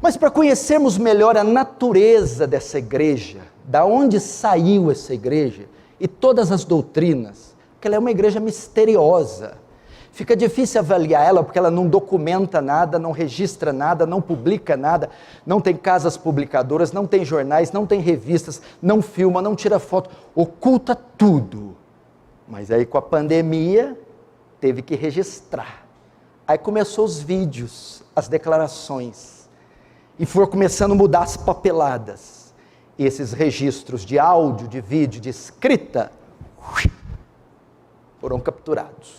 Mas para conhecermos melhor a natureza dessa igreja, da onde saiu essa igreja e todas as doutrinas, porque ela é uma igreja misteriosa, fica difícil avaliar ela porque ela não documenta nada, não registra nada, não publica nada, não tem casas publicadoras, não tem jornais, não tem revistas, não filma, não tira foto, oculta tudo. Mas aí com a pandemia teve que registrar. Aí começou os vídeos, as declarações, e foram começando a mudar as papeladas. E esses registros de áudio, de vídeo, de escrita, foram capturados.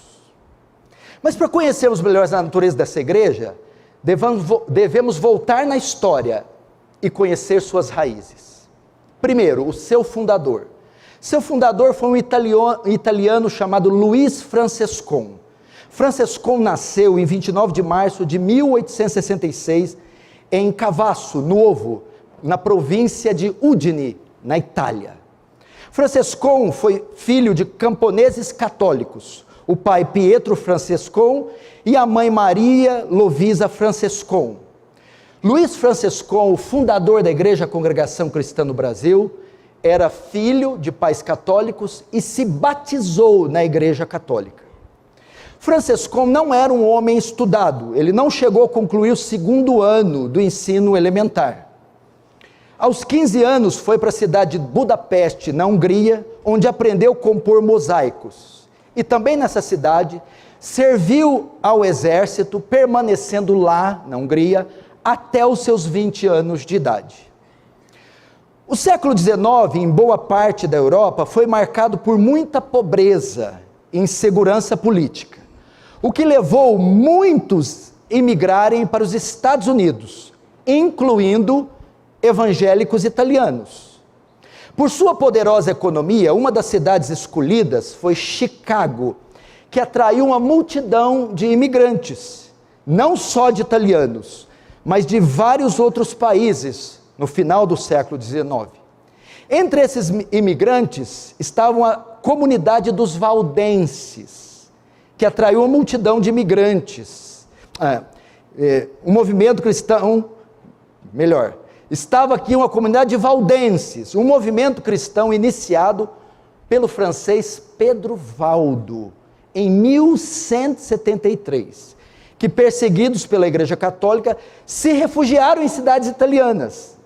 Mas para conhecermos melhor a natureza dessa igreja, devemos voltar na história e conhecer suas raízes. Primeiro, o seu fundador. Seu fundador foi um italiano chamado Luiz Francescon. Francescon nasceu em 29 de março de 1866 em Cavasso Nuovo, na província de Udine, na Itália. Francescon foi filho de camponeses católicos, o pai Pietro Francescon e a mãe Maria Lovisa Francescon. Luiz Francescon, o fundador da Igreja Congregação Cristã no Brasil, era filho de pais católicos e se batizou na Igreja Católica. Francescon não era um homem estudado, ele não chegou a concluir o 2º ano do ensino elementar. Aos 15 anos foi para a cidade de Budapeste, na Hungria, onde aprendeu a compor mosaicos. E também nessa cidade, serviu ao exército, permanecendo lá, na Hungria, até os seus 20 anos de idade. O século XIX, em boa parte da Europa, foi marcado por muita pobreza e insegurança política, o que levou muitos a imigrarem para os Estados Unidos, incluindo evangélicos italianos. Por sua poderosa economia, uma das cidades escolhidas foi Chicago, que atraiu uma multidão de imigrantes, não só de italianos, mas de vários outros países no final do século XIX. Entre esses imigrantes estavam a comunidade dos valdenses, que atraiu uma multidão de imigrantes. O movimento cristão, estava aqui uma comunidade de valdenses, um movimento cristão iniciado pelo francês Pedro Valdo, em 1173, que perseguidos pela Igreja Católica, se refugiaram em cidades italianas,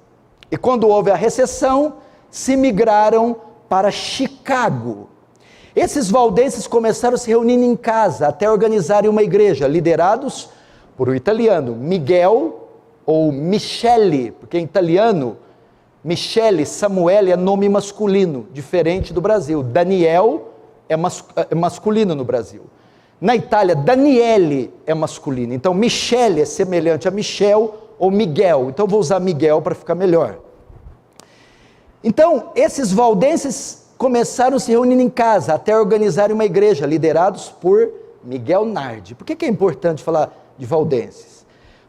e quando houve a recessão, se migraram para Chicago. Esses valdenses começaram a se reunir em casa, até organizarem uma igreja, liderados por um italiano, Miguel, ou Michele, porque em italiano, Michele, Samuele é nome masculino, diferente do Brasil. Daniel é masculino no Brasil. Na Itália, Daniele é masculino. Então, Michele é semelhante a Michel ou Miguel. Então, vou usar Miguel para ficar melhor. Então, esses valdenses começaram a se reunir em casa, até organizarem uma igreja, liderados por Miguel Nardi. Por que é importante falar de valdenses?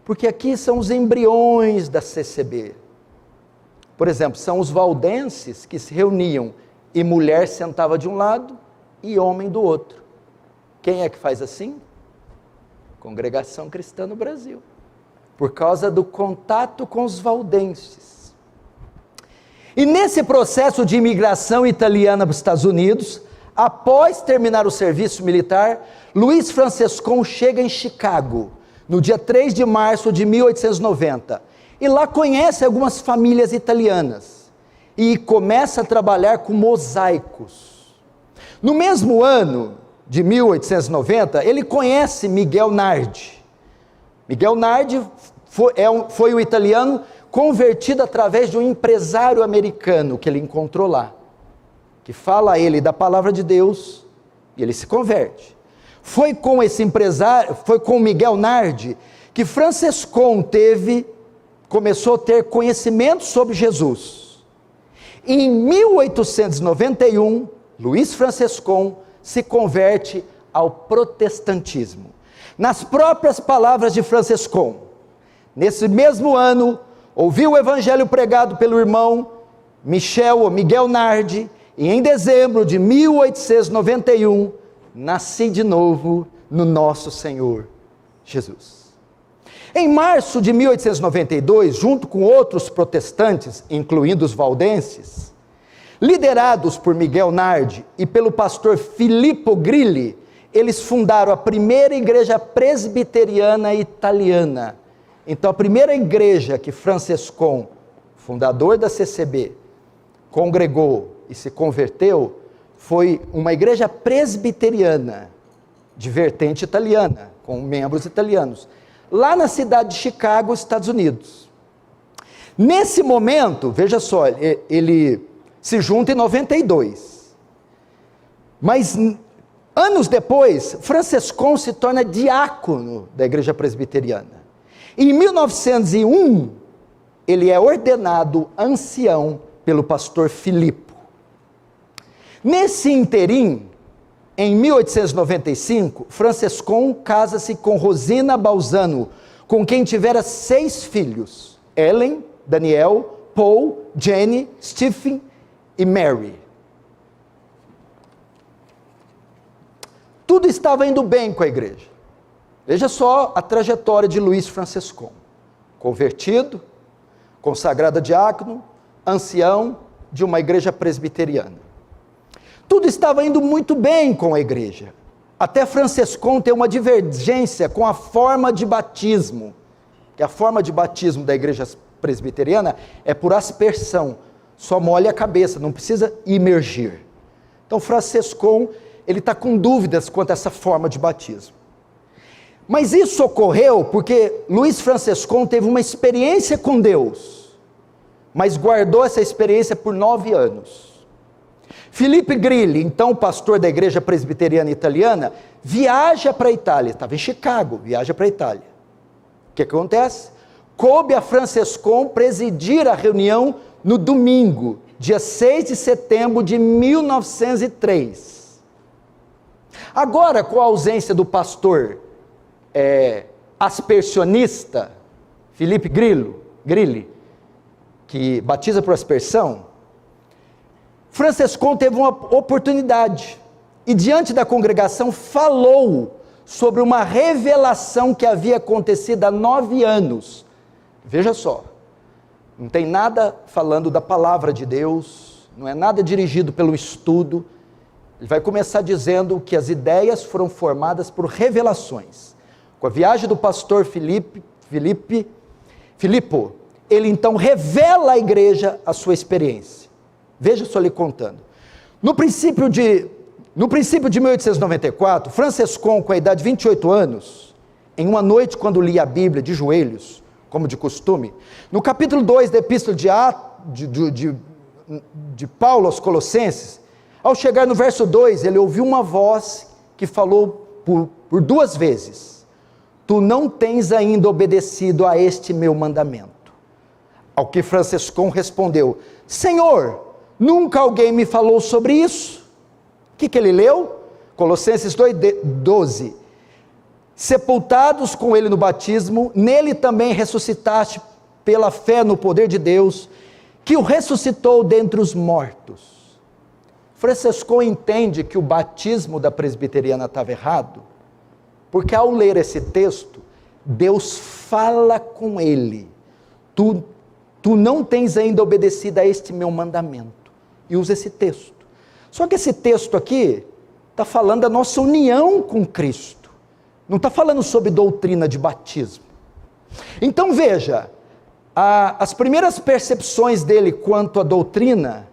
Porque aqui são os embriões da CCB. Por exemplo, são os valdenses que se reuniam e mulher sentava de um lado e homem do outro. Quem é que faz assim? Congregação Cristã no Brasil. Por causa do contato com os valdenses. E nesse processo de imigração italiana para os Estados Unidos, após terminar o serviço militar, Luiz Francescon chega em Chicago, no dia 3 de março de 1890, e lá conhece algumas famílias italianas, e começa a trabalhar com mosaicos. No mesmo ano de 1890, ele conhece Miguel Nardi. Miguel Nardi foi um italiano convertido através de um empresário americano que ele encontrou lá, que fala a ele da palavra de Deus, e ele se converte. Foi com esse empresário, foi com Miguel Nardi, que Francescon começou a ter conhecimento sobre Jesus. E em 1891, Luiz Francescon se converte ao protestantismo. Nas próprias palavras de Francescon, nesse mesmo ano, ouviu o evangelho pregado pelo irmão Michel ou Miguel Nardi, e em dezembro de 1891, nasci de novo no nosso Senhor Jesus. Em março de 1892, junto com outros protestantes, incluindo os valdenses, liderados por Miguel Nardi e pelo pastor Filippo Grilli, eles fundaram a primeira igreja presbiteriana italiana. Então, a primeira igreja que Francescon, fundador da CCB, congregou e se converteu, foi uma igreja presbiteriana, de vertente italiana, com membros italianos, lá na cidade de Chicago, Estados Unidos. Nesse momento, veja só, ele se junta em 92. Mas anos depois, Francescon se torna diácono da igreja presbiteriana. Em 1901, ele é ordenado ancião pelo pastor Filippo. Nesse interim, em 1895, Francescon casa-se com Rosina Balzano, com quem tivera 6 filhos: Ellen, Daniel, Paul, Jenny, Stephen e Mary. Tudo estava indo bem com a igreja. Veja só a trajetória de Luiz Francescon: convertido, consagrado a diácono, ancião de uma igreja presbiteriana. Tudo estava indo muito bem com a igreja, até Francescon ter uma divergência com a forma de batismo, que a forma de batismo da igreja presbiteriana é por aspersão, só molha a cabeça, não precisa imergir. Então Francescon, ele está com dúvidas quanto a essa forma de batismo. Mas isso ocorreu porque Luiz Francescon teve uma experiência com Deus, mas guardou essa experiência por 9 anos. Filippo Grilli, então pastor da igreja presbiteriana italiana, viaja para a Itália, estava em Chicago, viaja para a Itália. O que acontece? Coube a Francescon presidir a reunião no domingo, dia 6 de setembro de 1903. Agora, com a ausência do pastor aspersionista, Filippo Grilli, que batiza por aspersão, Francescon teve uma oportunidade e diante da congregação falou sobre uma revelação que havia acontecido há 9 anos. Veja só, não tem nada falando da palavra de Deus, não é nada dirigido pelo estudo. Ele vai começar dizendo que as ideias foram formadas por revelações. Com a viagem do pastor Filippo, ele então revela à igreja a sua experiência. Veja só ele contando. No princípio de 1894, Francescon, com a idade de 28 anos, em uma noite quando lia a Bíblia de joelhos, como de costume, no capítulo 2 da epístola de Paulo aos Colossenses, ao chegar no verso 2, ele ouviu uma voz que falou por 2 vezes: tu não tens ainda obedecido a este meu mandamento. Ao que Francescon respondeu: Senhor, nunca alguém me falou sobre isso. O que ele leu? Colossenses 2:12. Sepultados com ele no batismo, nele também ressuscitaste pela fé no poder de Deus, que o ressuscitou dentre os mortos. Francescon entende que o batismo da presbiteriana estava errado, porque ao ler esse texto, Deus fala com ele: tu não tens ainda obedecido a este meu mandamento. E usa esse texto. Só que esse texto aqui está falando da nossa união com Cristo. Não está falando sobre doutrina de batismo. Então veja, as primeiras percepções dele quanto à doutrina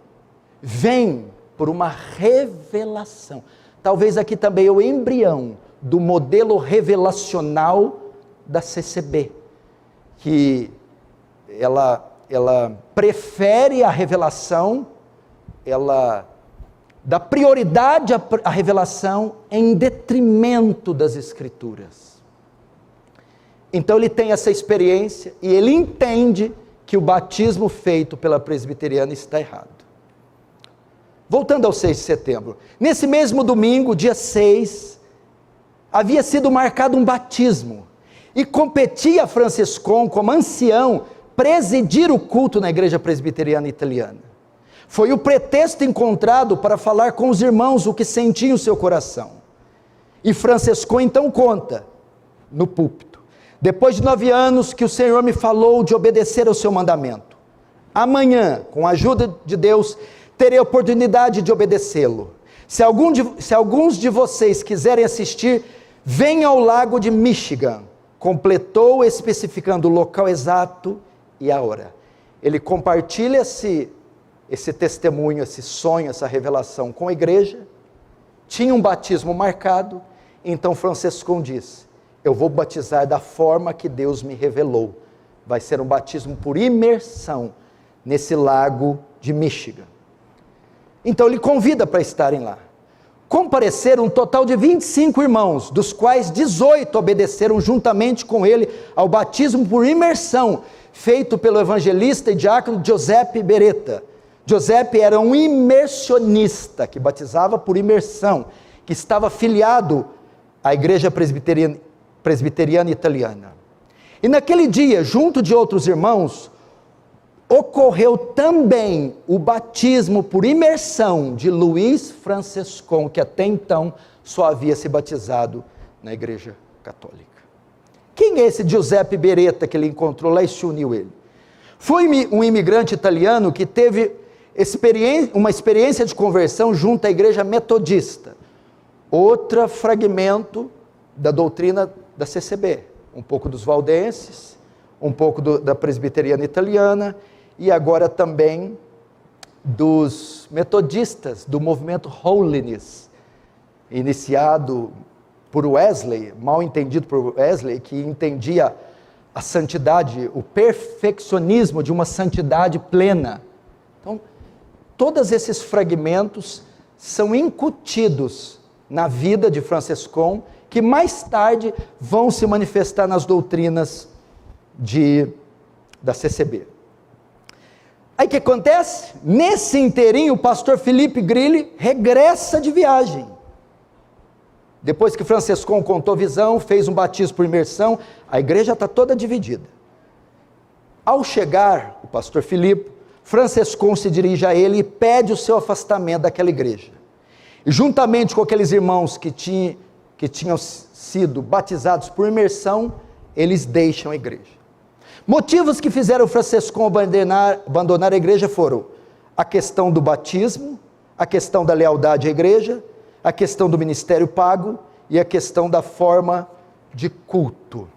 vêm por uma revelação. Talvez aqui também é o embrião do modelo revelacional da CCB, que ela prefere a revelação, ela dá prioridade à revelação em detrimento das Escrituras. Então ele tem essa experiência e ele entende que o batismo feito pela presbiteriana está errado. Voltando ao 6 de setembro, nesse mesmo domingo, dia 6, havia sido marcado um batismo, e competia a Francescon, como ancião, presidir o culto na igreja presbiteriana italiana. Foi o pretexto encontrado para falar com os irmãos o que sentia o seu coração. E Francescon então conta, no púlpito: depois de 9 anos que o Senhor me falou de obedecer ao seu mandamento. Amanhã, com a ajuda de Deus, terei a oportunidade de obedecê-lo. Se alguns de vocês quiserem assistir, venham ao lago de Michigan. Completou especificando o local exato e a hora. Ele compartilha esse testemunho, esse sonho, essa revelação com a igreja. Tinha um batismo marcado, então Franciscão diz: eu vou batizar da forma que Deus me revelou. Vai ser um batismo por imersão nesse lago de Michigan. Então ele convida para estarem lá. Compareceram um total de 25 irmãos, dos quais 18 obedeceram juntamente com ele ao batismo por imersão, feito pelo evangelista e diácono Giuseppe Beretta. Giuseppe era um imersionista, que batizava por imersão, que estava filiado à igreja presbiteriana italiana. E naquele dia, junto de outros irmãos, ocorreu também o batismo por imersão de Luiz Franciscão, que até então só havia se batizado na igreja católica. Quem é esse Giuseppe Beretta que ele encontrou lá e se uniu ele? Foi um imigrante italiano que teve uma experiência de conversão junto à igreja metodista, outro fragmento da doutrina da CCB, um pouco dos valdenses, um pouco da presbiteriana italiana, e agora também dos metodistas, do movimento Holiness, iniciado por Wesley, mal entendido por Wesley, que entendia a santidade, o perfeccionismo de uma santidade plena. Então, todos esses fragmentos são incutidos na vida de Franciscão, que mais tarde vão se manifestar nas doutrinas da CCB. Aí o que acontece? Nesse inteirinho, o pastor Felipe Grilli regressa de viagem. Depois que Franciscão contou visão, fez um batismo por imersão, a igreja está toda dividida. Ao chegar, o pastor Filipe, Franciscão se dirige a ele e pede o seu afastamento daquela igreja. E juntamente com aqueles irmãos que tinham sido batizados por imersão, eles deixam a igreja. Motivos que fizeram Franciscão abandonar a igreja foram a questão do batismo, a questão da lealdade à igreja, a questão do ministério pago e a questão da forma de culto.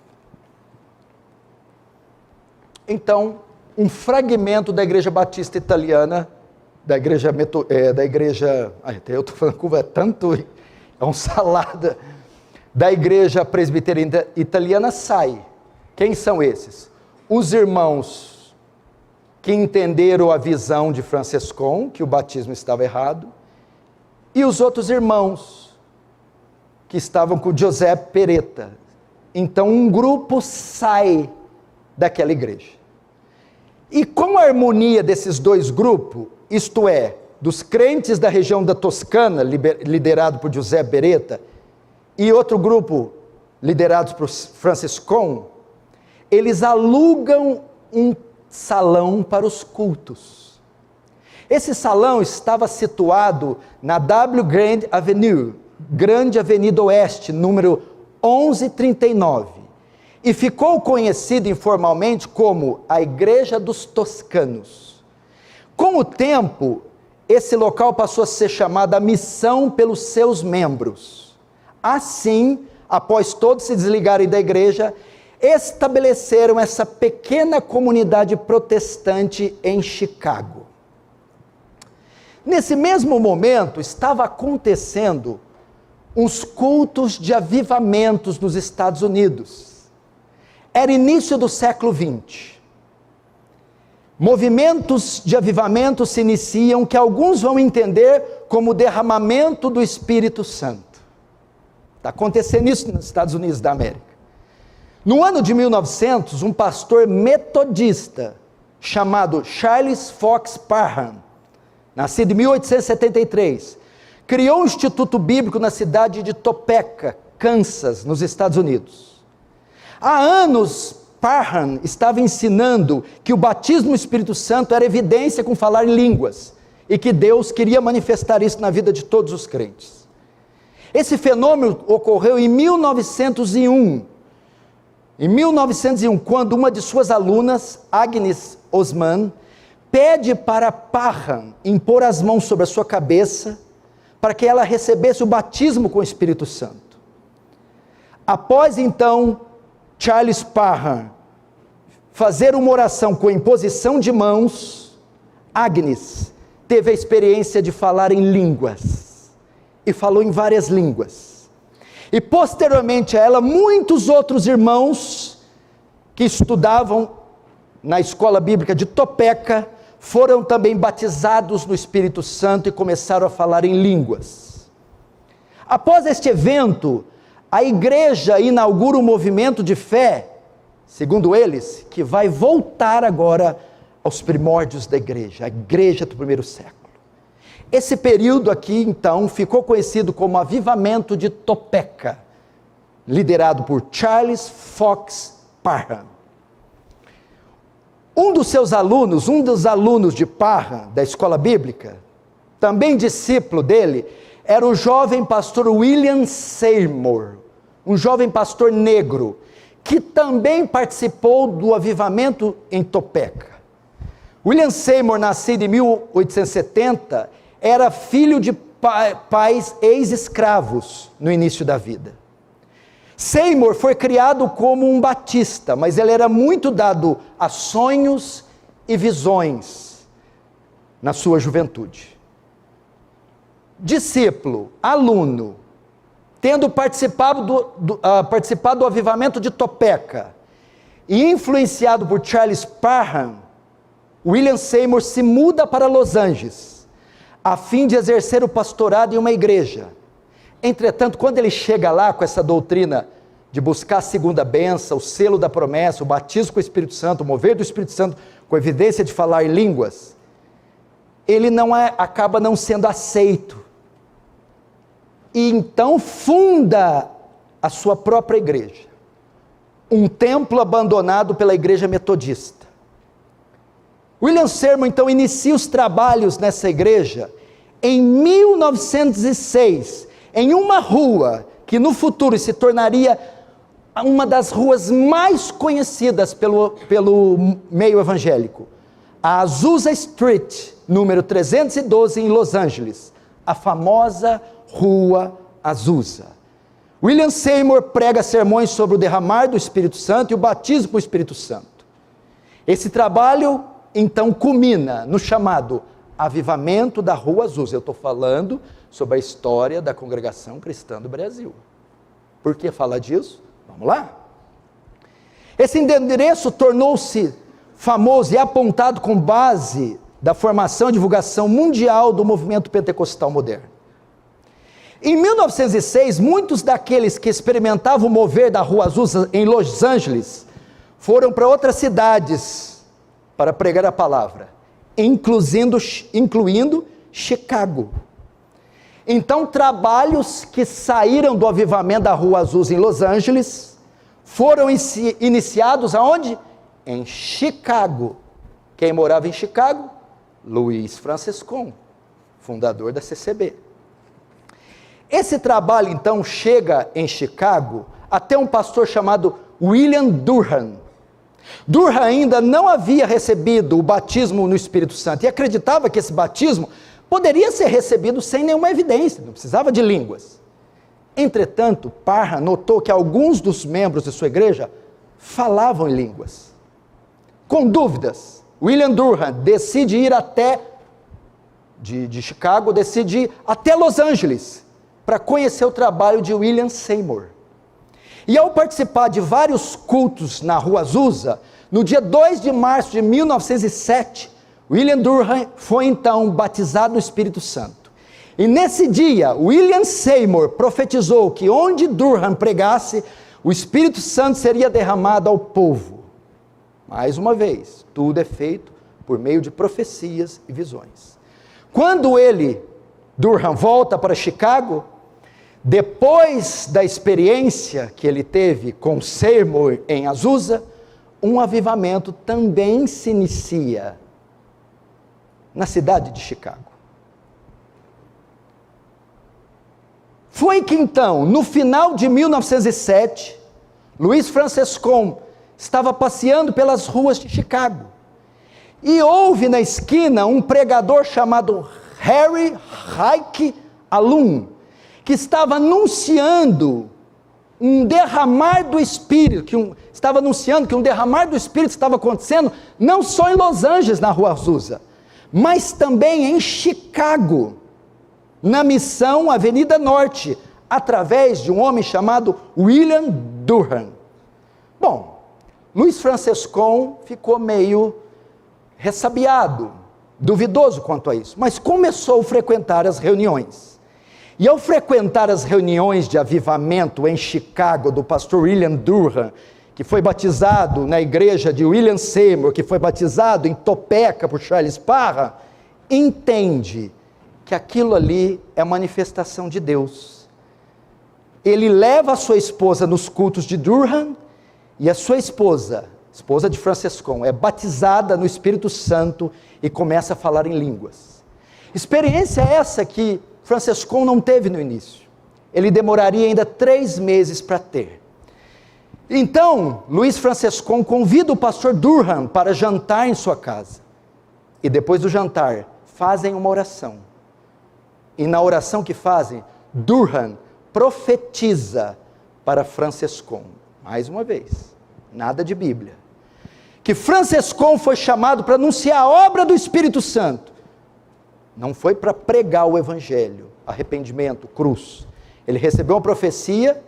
Então, um fragmento da igreja batista italiana, eu estou falando com é um salada, da igreja presbiteriana italiana sai. Quem são esses? Os irmãos que entenderam a visão de Franciscão, que o batismo estava errado, e os outros irmãos que estavam com Giuseppe Beretta. Então um grupo sai daquela igreja. E com a harmonia desses dois grupos, isto é, dos crentes da região da Toscana, liderado por Giuseppe Beretta, e outro grupo liderado por Franciscão, eles alugam um salão para os cultos. Esse salão estava situado na W Grand Avenue, Grande Avenida Oeste, número 1139, e ficou conhecido informalmente como a Igreja dos Toscanos. Com o tempo, esse local passou a ser chamado a Missão pelos seus membros. Assim, após todos se desligarem da igreja, estabeleceram essa pequena comunidade protestante em Chicago. Nesse mesmo momento, estava acontecendo uns cultos de avivamentos nos Estados Unidos. Era início do século XX. Movimentos de avivamento se iniciam que alguns vão entender como derramamento do Espírito Santo. Está acontecendo isso nos Estados Unidos da América. No ano de 1900, um pastor metodista chamado Charles Fox Parham, nascido em 1873, criou um instituto bíblico na cidade de Topeka, Kansas, nos Estados Unidos. Há anos, Parham estava ensinando que o batismo no Espírito Santo era evidência com falar em línguas, e que Deus queria manifestar isso na vida de todos os crentes. Esse fenômeno ocorreu em 1901, Em 1901, quando uma de suas alunas, Agnes Osman, pede para Parham impor as mãos sobre a sua cabeça, para que ela recebesse o batismo com o Espírito Santo. Após então, Charles Parham fazer uma oração com imposição de mãos, Agnes teve a experiência de falar em línguas, e falou em várias línguas. E posteriormente a ela, muitos outros irmãos que estudavam na escola bíblica de Topeka, foram também batizados no Espírito Santo e começaram a falar em línguas. Após este evento, a igreja inaugura um movimento de fé, segundo eles, que vai voltar agora aos primórdios da igreja, a igreja do primeiro século. Esse período aqui, então, ficou conhecido como Avivamento de Topeka, liderado por Charles Fox Parham. Um dos alunos de Parham, da escola bíblica, também discípulo dele, era o jovem pastor William Seymour, um jovem pastor negro, que também participou do avivamento em Topeka. William Seymour, nascido em 1870, era filho de pais ex-escravos no início da vida. Seymour foi criado como um batista, mas ele era muito dado a sonhos e visões na sua juventude. Discípulo, aluno, tendo participado do avivamento de Topeka e influenciado por Charles Parham, William Seymour se muda para Los Angeles, a fim de exercer o pastorado em uma igreja. Entretanto, quando ele chega lá com essa doutrina de buscar a segunda bênção, o selo da promessa, o batismo com o Espírito Santo, o mover do Espírito Santo, com evidência de falar em línguas, ele acaba não sendo aceito. E então funda a sua própria igreja, um templo abandonado pela igreja metodista. William Seymour então inicia os trabalhos nessa igreja em 1906, em uma rua que no futuro se tornaria uma das ruas mais conhecidas pelo meio evangélico, a Azusa Street, número 312 em Los Angeles, a famosa Rua Azusa. William Seymour prega sermões sobre o derramar do Espírito Santo e o batismo com o Espírito Santo. Esse trabalho então culmina no chamado Avivamento da Rua Azusa. Eu estou falando sobre a história da Congregação Cristã do Brasil. Por que falar disso? Vamos lá. Esse endereço tornou-se famoso e apontado com base da formação e divulgação mundial do movimento pentecostal moderno. Em 1906, muitos daqueles que experimentavam o mover da Rua Azusa em Los Angeles foram para outras cidades para pregar a palavra, incluindo Chicago. Então, trabalhos que saíram do avivamento da Rua Azusa em Los Angeles foram iniciados aonde? Em Chicago. Quem morava em Chicago? Luiz Franciscon, fundador da CCB. Esse trabalho então chega em Chicago até um pastor chamado William Durham. Durham ainda não havia recebido o batismo no Espírito Santo e acreditava que esse batismo poderia ser recebido sem nenhuma evidência, não precisava de línguas. Entretanto, Parham notou que alguns dos membros de sua igreja falavam em línguas. Com dúvidas, William Durham decide ir de Chicago, decide ir até Los Angeles para conhecer o trabalho de William Seymour. E ao participar de vários cultos na Rua Azusa, no dia 2 de março de 1907, William Durham foi então batizado no Espírito Santo. E nesse dia, William Seymour profetizou que onde Durham pregasse, o Espírito Santo seria derramado ao povo. Mais uma vez, tudo é feito por meio de profecias e visões. Quando Durham volta para Chicago, depois da experiência que ele teve com Seymour em Azusa, um avivamento também se inicia na cidade de Chicago. Foi que então, no final de 1907, Louis Francescon, estava passeando pelas ruas de Chicago, e houve na esquina um pregador chamado Harry Reich Alum, que estava anunciando um derramar do Espírito, estava anunciando que um derramar do Espírito estava acontecendo, não só em Los Angeles, na rua Azusa, mas também em Chicago, na missão Avenida Norte, através de um homem chamado William Durham. Bom, Louis Francescon ficou meio ressabiado, duvidoso quanto a isso, mas começou a frequentar as reuniões. E ao frequentar as reuniões de avivamento em Chicago, do pastor William Durham, que foi batizado na igreja de William Seymour, que foi batizado em Topeka por Charles Parham, entende que aquilo ali é manifestação de Deus. Ele leva a sua esposa nos cultos de Durham, e a sua esposa de Francescon, é batizada no Espírito Santo e começa a falar em línguas. Experiência essa que Francescon não teve no início. Ele demoraria ainda 3 meses para ter. Então, Louis Francescon convida o pastor Durham para jantar em sua casa. E depois do jantar, fazem uma oração. E na oração que fazem, Durham profetiza para Francescon. Mais uma vez, nada de Bíblia. Que Francescon foi chamado para anunciar a obra do Espírito Santo. Não foi para pregar o Evangelho, arrependimento, cruz. Ele recebeu uma profecia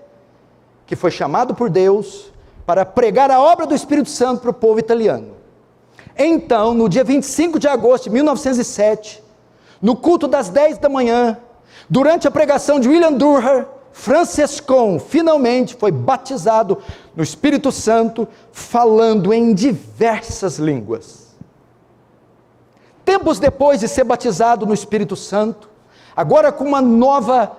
que foi chamado por Deus para pregar a obra do Espírito Santo para o povo italiano. Então, no dia 25 de agosto de 1907, no culto das 10 da manhã, durante a pregação de William Durham, Francescon finalmente foi batizado no Espírito Santo, falando em diversas línguas. Tempos depois de ser batizado no Espírito Santo, agora com uma nova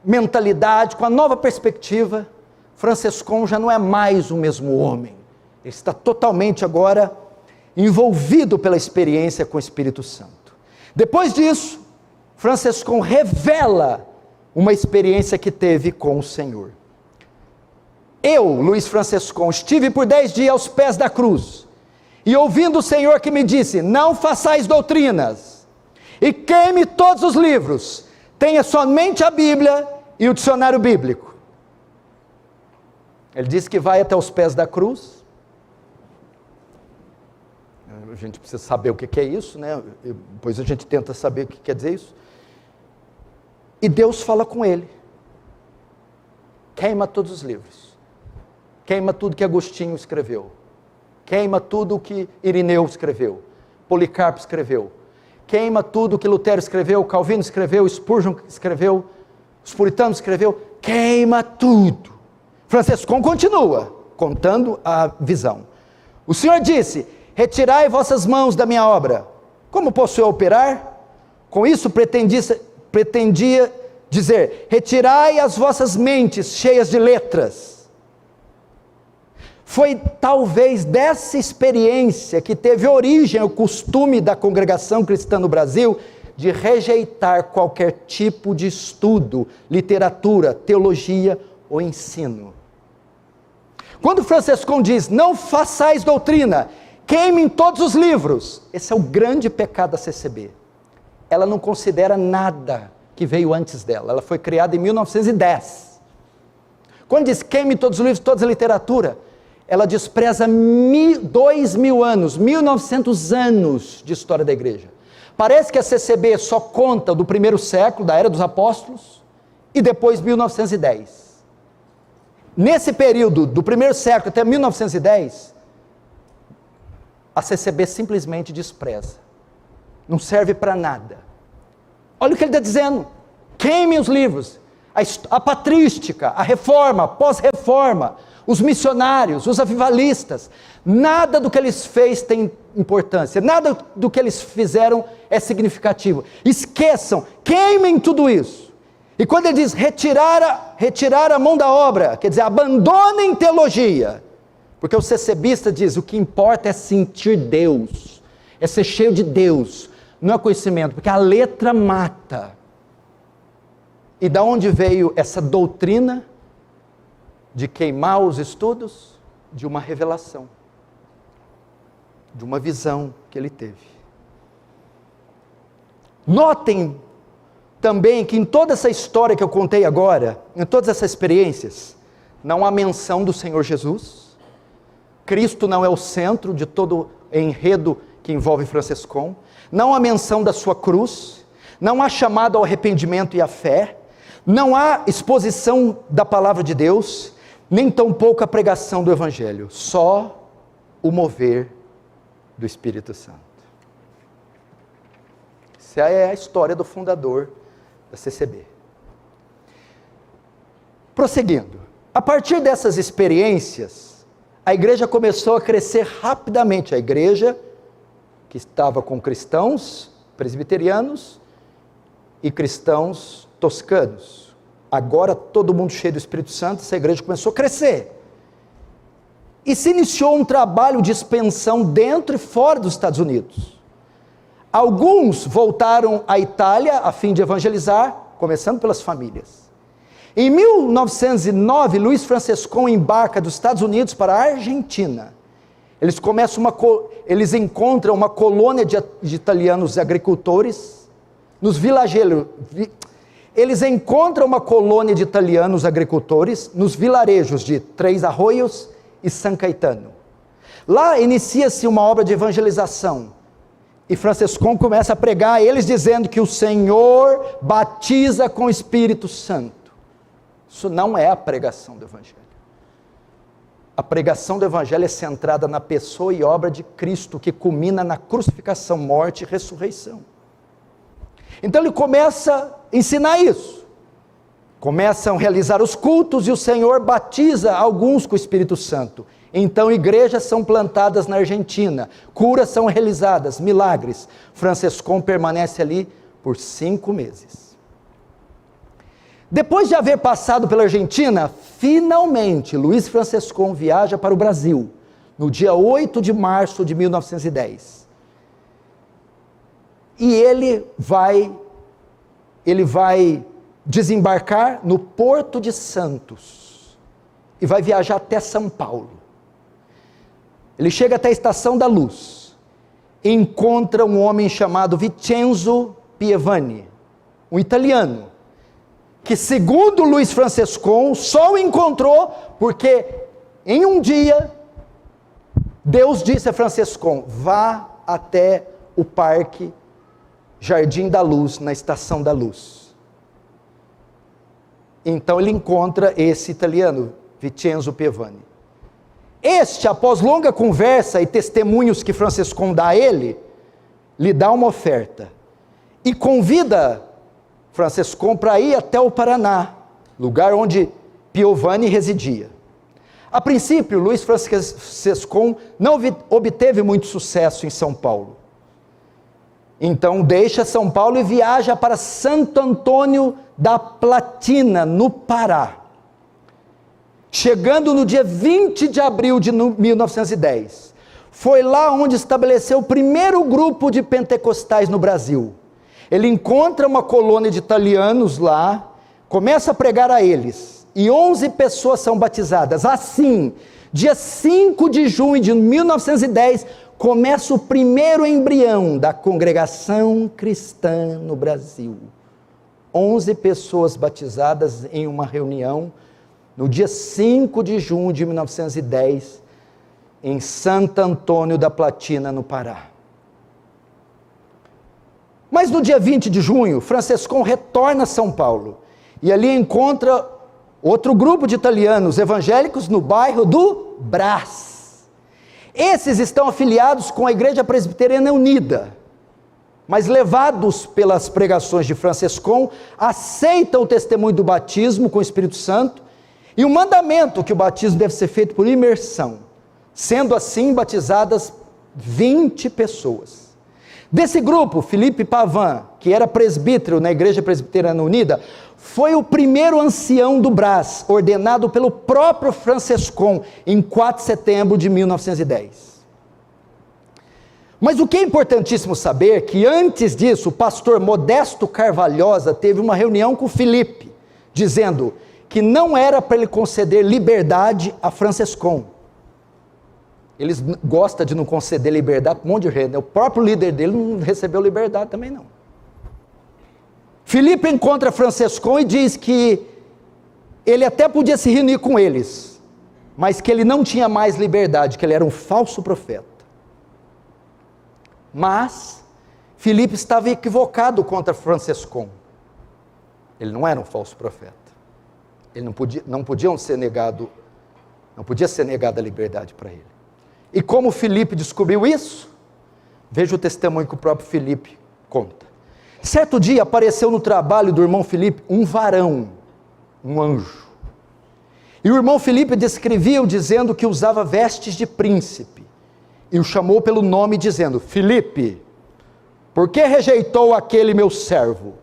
mentalidade, com uma nova perspectiva, Francescon já não é mais o mesmo homem. Ele está totalmente agora envolvido pela experiência com o Espírito Santo. Depois disso, Francescon revela uma experiência que teve com o Senhor. Eu, Louis Francescon, estive por 10 dias aos pés da cruz, e ouvindo o Senhor que me disse: não façais doutrinas, e queime todos os livros, tenha somente a Bíblia e o dicionário bíblico. Ele disse que vai até os pés da cruz. A gente precisa saber o que é isso, né? Depois a gente tenta saber o que quer dizer isso. E Deus fala com ele: queima todos os livros, queima tudo que Agostinho escreveu, queima tudo que Irineu escreveu, Policarpo escreveu, queima tudo que Lutero escreveu, Calvino escreveu, Spurgeon escreveu, os puritanos escreveu, queima tudo. Francescon continua contando a visão. O Senhor disse: retirai vossas mãos da minha obra. Como posso eu operar? Com isso pretendia dizer: retirai as vossas mentes cheias de letras. Foi talvez dessa experiência que teve origem o costume da congregação cristã no Brasil de rejeitar qualquer tipo de estudo, literatura, teologia ou ensino. Quando Francescon diz: não façais doutrina, queimem todos os livros, esse é o grande pecado da CCB. Ela não considera nada que veio antes dela. Ela foi criada em 1910. Quando diz queime todos os livros, toda a literatura, ela despreza 2.000 anos, 1.900 anos de história da igreja. Parece que a CCB só conta do primeiro século, da era dos apóstolos, e depois 1910. Nesse período, do primeiro século até 1910, a CCB simplesmente despreza. Não serve para nada. Olha o que ele está dizendo: queimem os livros, a patrística, a reforma, pós-reforma, os missionários, os avivalistas, nada do que eles fez tem importância, nada do que eles fizeram é significativo. Esqueçam, queimem tudo isso. E quando ele diz retirar a mão da obra, quer dizer, abandonem teologia, porque o CCBista diz: o que importa é sentir Deus, é ser cheio de Deus, não é conhecimento, porque a letra mata. E da onde veio essa doutrina? de queimar os estudos, de uma revelação, de uma visão que ele teve. Notem também que em toda essa história que eu contei agora, em todas essas experiências, não há menção do Senhor Jesus. Cristo não é o centro de todo enredo que envolve Francescon. Não há menção da sua cruz. Não há chamado ao arrependimento e à fé. Não há exposição da palavra de Deus, nem tampouco a pregação do Evangelho. Só o mover do Espírito Santo. Essa é a história do fundador da CCB. Prosseguindo. A partir dessas experiências, a igreja começou a crescer rapidamente. A igreja que estava com cristãos presbiterianos e cristãos toscanos. Agora todo mundo cheio do Espírito Santo, essa igreja começou a crescer. E se iniciou um trabalho de expansão dentro e fora dos Estados Unidos. Alguns voltaram à Itália a fim de evangelizar, começando pelas famílias. Em 1909, Luiz Francescon embarca dos Estados Unidos para a Argentina. Eles encontram uma colônia de italianos agricultores nos vilarejos. Eles encontram uma colônia de italianos agricultores nos vilarejos de Três Arroios e São Caetano. Lá inicia-se uma obra de evangelização. E Francescon começa a pregar a eles dizendo que o Senhor batiza com o Espírito Santo. Isso não é a pregação do Evangelho. A pregação do Evangelho é centrada na pessoa e obra de Cristo, que culmina na crucificação, morte e ressurreição. Então ele começa a ensinar isso. Começam a realizar os cultos e o Senhor batiza alguns com o Espírito Santo. Então igrejas são plantadas na Argentina, curas são realizadas, milagres. Francescon permanece ali por 5 meses. Depois de haver passado pela Argentina, finalmente Luiz Francescon viaja para o Brasil, no dia 8 de março de 1910. E ele vai desembarcar no Porto de Santos e vai viajar até São Paulo. Ele chega até a Estação da Luz, encontra um homem chamado Vincenzo Pievani, um italiano, que segundo Luiz Francescon, só o encontrou porque em um dia, Deus disse a Francescon, vá até o Parque Jardim da Luz, na Estação da Luz. Então ele encontra esse italiano, Vincenzo Pievani. Este, após longa conversa e testemunhos que Francescon dá a ele, lhe dá uma oferta e convida Francescon para ir até o Paraná, lugar onde Piovani residia. A princípio, Luiz Francescon não obteve muito sucesso em São Paulo. Então deixa São Paulo e viaja para Santo Antônio da Platina, no Pará. Chegando no dia 20 de abril de 1910, foi lá onde estabeleceu o primeiro grupo de pentecostais no Brasil. Ele encontra uma colônia de italianos lá, começa a pregar a eles, e 11 pessoas são batizadas. Assim, dia 5 de junho de 1910, começa o primeiro embrião da congregação cristã no Brasil. 11 pessoas batizadas em uma reunião, no dia 5 de junho de 1910, em Santo Antônio da Platina, no Pará. Mas no dia 20 de junho, Francescon retorna a São Paulo, e ali encontra outro grupo de italianos evangélicos no bairro do Brás. Esses estão afiliados com a Igreja Presbiteriana Unida, mas levados pelas pregações de Francescon, aceitam o testemunho do batismo com o Espírito Santo, e o mandamento que o batismo deve ser feito por imersão, sendo assim batizadas 20 pessoas. Desse grupo, Felipe Pavan, que era presbítero na Igreja Presbiteriana Unida, foi o primeiro ancião do Brás, ordenado pelo próprio Francescon, em 4 de setembro de 1910. Mas o que é importantíssimo saber é que antes disso, o pastor Modesto Carvalhosa teve uma reunião com Felipe, dizendo, que não era para ele conceder liberdade a Francescon. Eles gostam de não conceder liberdade para um monte de rei, né? O próprio líder dele não recebeu liberdade também não. Filipe encontra Francescon e diz que ele até podia se reunir com eles, mas que ele não tinha mais liberdade, que ele era um falso profeta. Mas Filipe estava equivocado contra Francescon. Ele não era um falso profeta. Ele não podia ser negada a liberdade para ele. E como Filipe descobriu isso? Veja o testemunho que o próprio Filipe conta. Certo dia apareceu no trabalho do irmão Filipe um varão, um anjo. E o irmão Filipe descrevia-o dizendo que usava vestes de príncipe. E o chamou pelo nome dizendo: Filipe, por que rejeitou aquele meu servo?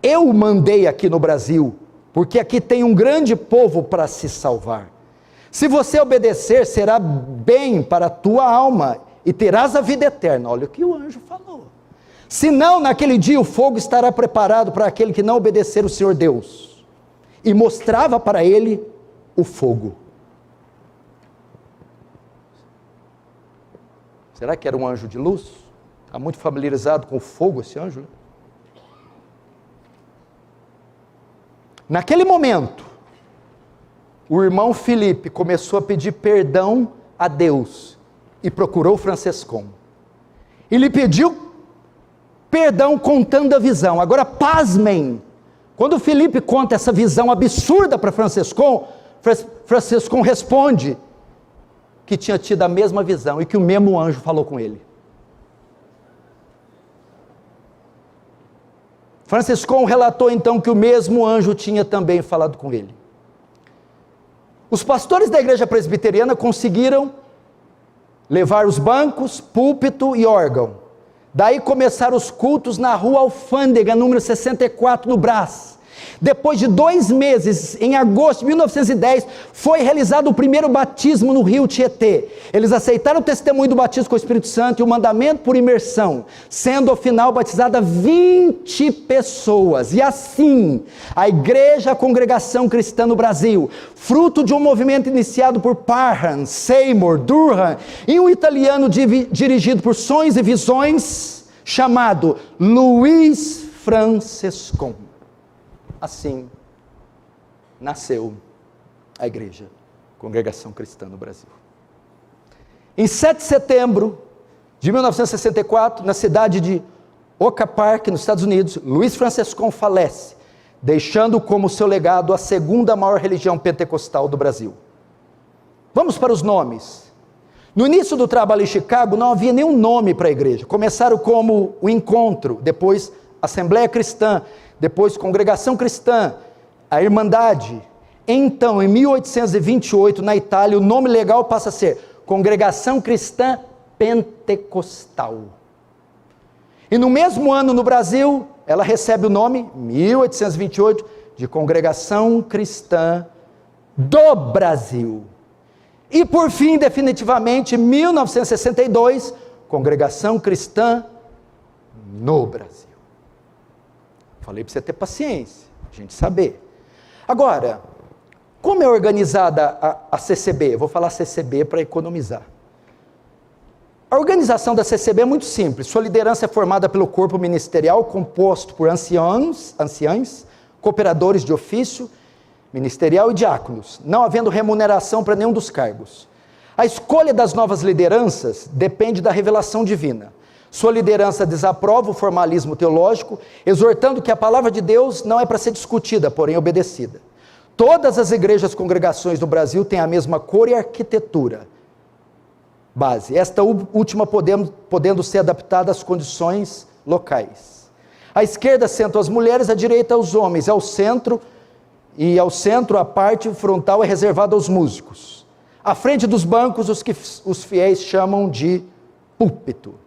Eu o mandei aqui no Brasil, porque aqui tem um grande povo para se salvar. Se você obedecer, será bem para a tua alma e terás a vida eterna. Olha o que o anjo falou. Senão, naquele dia o fogo estará preparado para aquele que não obedecer o Senhor Deus. E mostrava para ele o fogo. Será que era um anjo de luz? Está muito familiarizado com o fogo esse anjo, né? Naquele momento, o irmão Filipe começou a pedir perdão a Deus e procurou Francescon. E lhe pediu perdão contando a visão. Agora pasmem, quando Filipe conta essa visão absurda para Francescon, Francescon responde que tinha tido a mesma visão e que o mesmo anjo falou com ele. Francescon relatou então que o mesmo anjo tinha também falado com ele. Os pastores da igreja presbiteriana conseguiram levar os bancos, púlpito e órgão. Daí começaram os cultos na rua Alfândega, número 64, no Brás. Depois de 2 meses, em agosto de 1910, foi realizado o primeiro batismo no rio Tietê. Eles aceitaram o testemunho do batismo com o Espírito Santo e o mandamento por imersão, sendo ao final batizada 20 pessoas. E assim, a Igreja a Congregação Cristã no Brasil, fruto de um movimento iniciado por Parham, Seymour, Durham, e um italiano dirigido por sonhos e visões, chamado Luiz Francescon. Assim nasceu a Igreja Congregação Cristã no Brasil. Em 7 de setembro de 1964, na cidade de Oak Park, nos Estados Unidos, Luiz Francescon falece, deixando como seu legado a segunda maior religião pentecostal do Brasil. Vamos para os nomes. No início do trabalho em Chicago, não havia nenhum nome para a igreja. Começaram como o Encontro, depois Assembleia Cristã, depois Congregação Cristã, a Irmandade. Então, em 1828, na Itália, o nome legal passa a ser Congregação Cristã Pentecostal. E no mesmo ano, no Brasil, ela recebe o nome, 1828, de Congregação Cristã do Brasil. E por fim, definitivamente, em 1962, Congregação Cristã no Brasil. Falei para você ter paciência, a gente saber. Agora, como é organizada a CCB? Eu vou falar CCB para economizar. A organização da CCB é muito simples. Sua liderança é formada pelo corpo ministerial, composto por anciãos, cooperadores de ofício, ministerial e diáconos, não havendo remuneração para nenhum dos cargos. A escolha das novas lideranças depende da revelação divina. Sua liderança desaprova o formalismo teológico, exortando que a palavra de Deus não é para ser discutida, porém obedecida. Todas as igrejas, congregações do Brasil têm a mesma cor e arquitetura base, esta última podendo ser adaptada às condições locais. À esquerda sentam as mulheres, à direita os homens, ao centro a parte frontal é reservada aos músicos. À frente dos bancos, os que os fiéis chamam de púlpito.